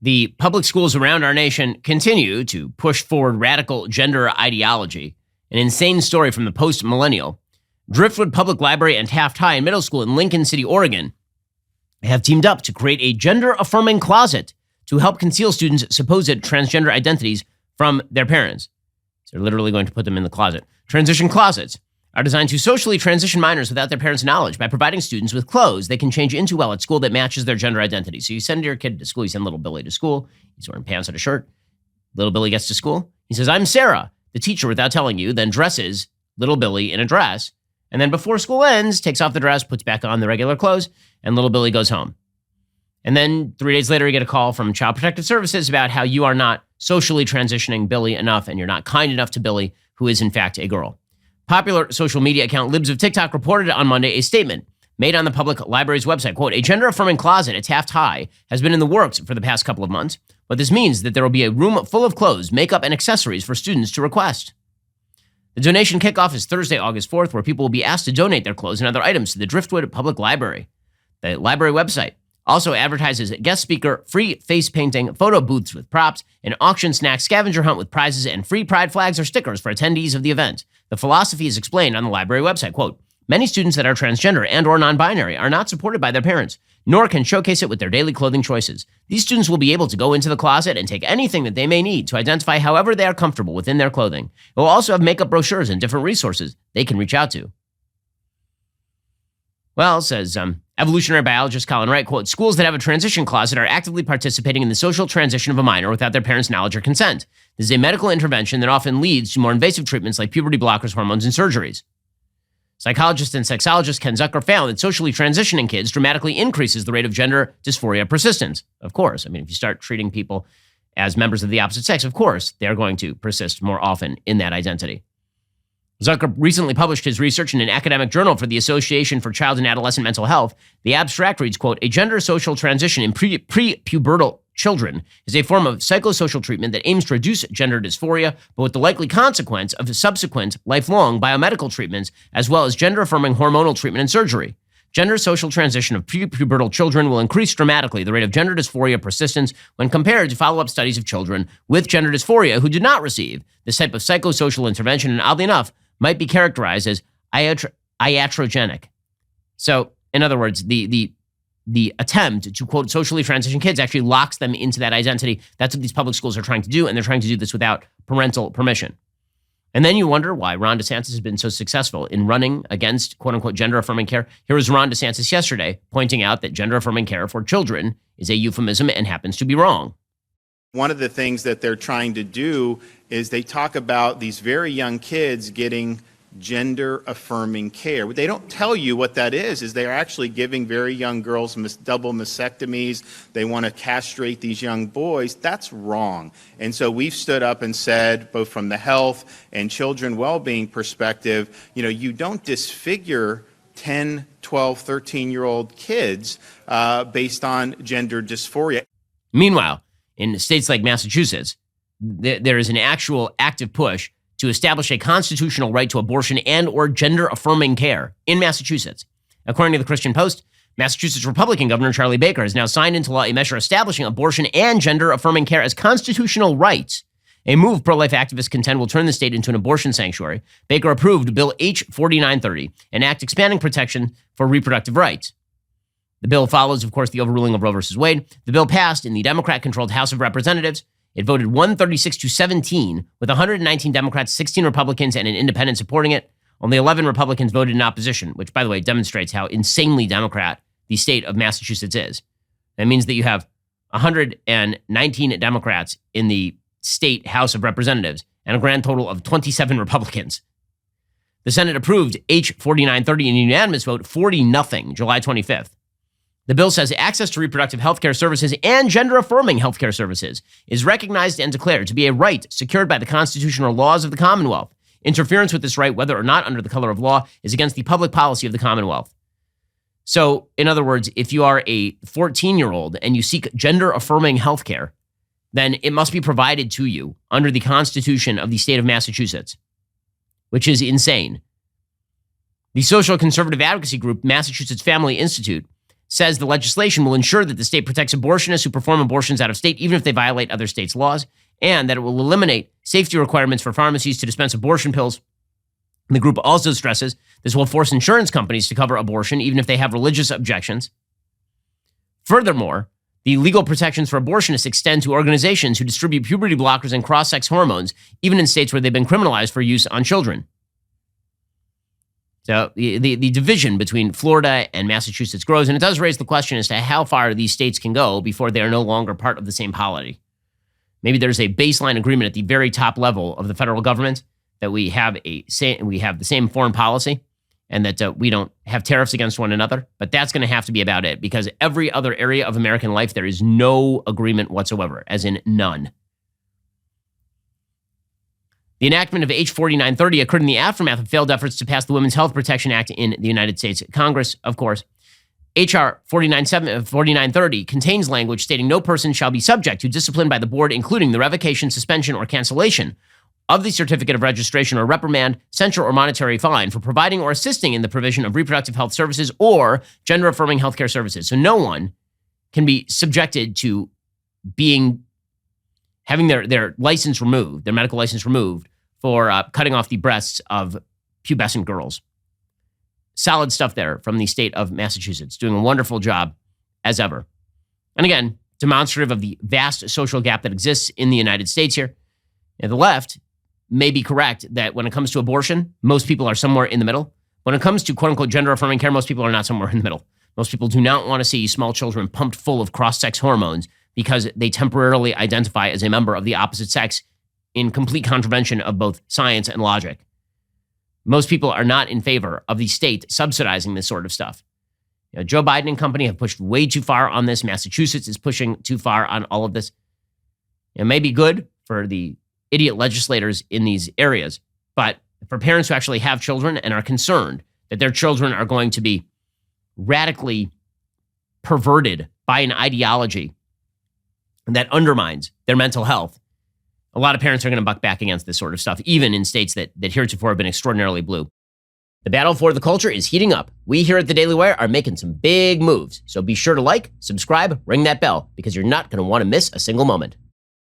The public schools around our nation continue to push forward radical gender ideology. An insane story from the post-millennial. Driftwood Public Library and Taft High Middle School in Lincoln City, Oregon, have teamed up to create a gender-affirming closet to help conceal students' supposed transgender identities from their parents. So they're literally going to put them in the closet. Transition closets are designed to socially transition minors without their parents' knowledge by providing students with clothes they can change into while at school that matches their gender identity. So you send your kid to school, you send little Billy to school, he's wearing pants and a shirt. Little Billy gets to school, he says, "I'm Sarah." The teacher, without telling you, then dresses little Billy in a dress, and then before school ends, takes off the dress, puts back on the regular clothes, and little Billy goes home. And then 3 days later, you get a call from Child Protective Services about how you are not socially transitioning Billy enough, and you're not kind enough to Billy, who is in fact a girl. Popular social media account Libs of TikTok reported on Monday a statement made on the public library's website. Quote, "A gender-affirming closet at Taft High has been in the works for the past couple of months, but this means that there will be a room full of clothes, makeup, and accessories for students to request." The donation kickoff is Thursday, August 4th, where people will be asked to donate their clothes and other items to the Driftwood Public Library. The library website also advertises a guest speaker, free face painting, photo booths with props, an auction snack scavenger hunt with prizes, and free pride flags or stickers for attendees of the event. The philosophy is explained on the library website. Quote, "Many students that are transgender and or non-binary are not supported by their parents, nor can showcase it with their daily clothing choices. These students will be able to go into the closet and take anything that they may need to identify however they are comfortable within their clothing. It will also have makeup brochures and different resources they can reach out to." Well, says evolutionary biologist Colin Wright, quote, "Schools that have a transition closet are actively participating in the social transition of a minor without their parents' knowledge or consent. This is a medical intervention that often leads to more invasive treatments like puberty blockers, hormones, and surgeries." Psychologist and sexologist Ken Zucker found that socially transitioning kids dramatically increases the rate of gender dysphoria persistence. Of course, I mean, if you start treating people as members of the opposite sex, of course, they're going to persist more often in that identity. Zucker recently published his research in an academic journal for the Association for Child and Adolescent Mental Health. The abstract reads, quote, "A gender social transition in pre-pubertal children is a form of psychosocial treatment that aims to reduce gender dysphoria, but with the likely consequence of subsequent lifelong biomedical treatments, as well as gender-affirming hormonal treatment and surgery. Gender social transition of pre-pubertal children will increase dramatically the rate of gender dysphoria persistence when compared to follow-up studies of children with gender dysphoria who did not receive this type of psychosocial intervention, and oddly enough, might be characterized as iatrogenic." So, in other words, the attempt to, quote, socially transition kids actually locks them into that identity. That's what these public schools are trying to do, and they're trying to do this without parental permission. And then you wonder why Ron DeSantis has been so successful in running against, quote unquote, gender-affirming care. Here was Ron DeSantis yesterday pointing out that gender-affirming care for children is a euphemism and happens to be wrong. One of the things that they're trying to do is they talk about these very young kids getting gender-affirming care. What they don't tell you what that is they are actually giving very young girls double mastectomies. They want to castrate these young boys. That's wrong. And so we've stood up and said, both from the health and children well-being perspective, you don't disfigure 10, 12, 13-year-old kids based on gender dysphoria. Meanwhile, in states like Massachusetts, there is an actual active push to establish a constitutional right to abortion and or gender-affirming care in Massachusetts. According to the Christian Post, Massachusetts Republican Governor Charlie Baker has now signed into law a measure establishing abortion and gender-affirming care as constitutional rights, a move pro-life activists contend will turn the state into an abortion sanctuary. Baker approved Bill H. 4930, an act expanding protection for reproductive rights. The bill follows, of course, the overruling of Roe v. Wade. The bill passed in the Democrat-controlled House of Representatives. It voted 136-17, with 119 Democrats, 16 Republicans, and an independent supporting it. Only 11 Republicans voted in opposition, which, by the way, demonstrates how insanely Democrat the state of Massachusetts is. That means that you have 119 Democrats in the state House of Representatives and a grand total of 27 Republicans. The Senate approved H. 4930 in a unanimous vote, 40-0, July 25th. The bill says access to reproductive health care services and gender-affirming health care services is recognized and declared to be a right secured by the constitutional laws of the Commonwealth. Interference with this right, whether or not under the color of law, is against the public policy of the Commonwealth. So, in other words, if you are a 14-year-old and you seek gender-affirming health care, then it must be provided to you under the Constitution of the state of Massachusetts, which is insane. The social conservative advocacy group Massachusetts Family Institute says the legislation will ensure that the state protects abortionists who perform abortions out of state, even if they violate other states' laws, and that it will eliminate safety requirements for pharmacies to dispense abortion pills. The group also stresses this will force insurance companies to cover abortion, even if they have religious objections. Furthermore, the legal protections for abortionists extend to organizations who distribute puberty blockers and cross-sex hormones, even in states where they've been criminalized for use on children. So the division between Florida and Massachusetts grows, and it does raise the question as to how far these states can go before they are no longer part of the same polity. Maybe there's a baseline agreement at the very top level of the federal government that we have the same foreign policy and that we don't have tariffs against one another. But that's going to have to be about it, because every other area of American life, there is no agreement whatsoever, as in none. The enactment of H. 4930 occurred in the aftermath of failed efforts to pass the Women's Health Protection Act in the United States Congress, of course. H.R. 4930 contains language stating no person shall be subject to discipline by the board, including the revocation, suspension, or cancellation of the certificate of registration or reprimand, censure, or monetary fine for providing or assisting in the provision of reproductive health services or gender-affirming healthcare services. So no one can be subjected to having their license removed, their medical license removed, for cutting off the breasts of pubescent girls. Solid stuff there from the state of Massachusetts, doing a wonderful job as ever. And again, demonstrative of the vast social gap that exists in the United States here. And the left may be correct that when it comes to abortion, most people are somewhere in the middle. When it comes to quote-unquote gender-affirming care, most people are not somewhere in the middle. Most people do not want to see small children pumped full of cross-sex hormones because they temporarily identify as a member of the opposite sex in complete contravention of both science and logic. Most people are not in favor of the state subsidizing this sort of stuff. Joe Biden and company have pushed way too far on this. Massachusetts is pushing too far on all of this. It may be good for the idiot legislators in these areas, but for parents who actually have children and are concerned that their children are going to be radically perverted by an ideology that undermines their mental health, a lot of parents are going to buck back against this sort of stuff, even in states that heretofore have been extraordinarily blue. The battle for the culture is heating up. We here at the Daily Wire are making some big moves. So be sure to like, subscribe, ring that bell, because you're not going to want to miss a single moment.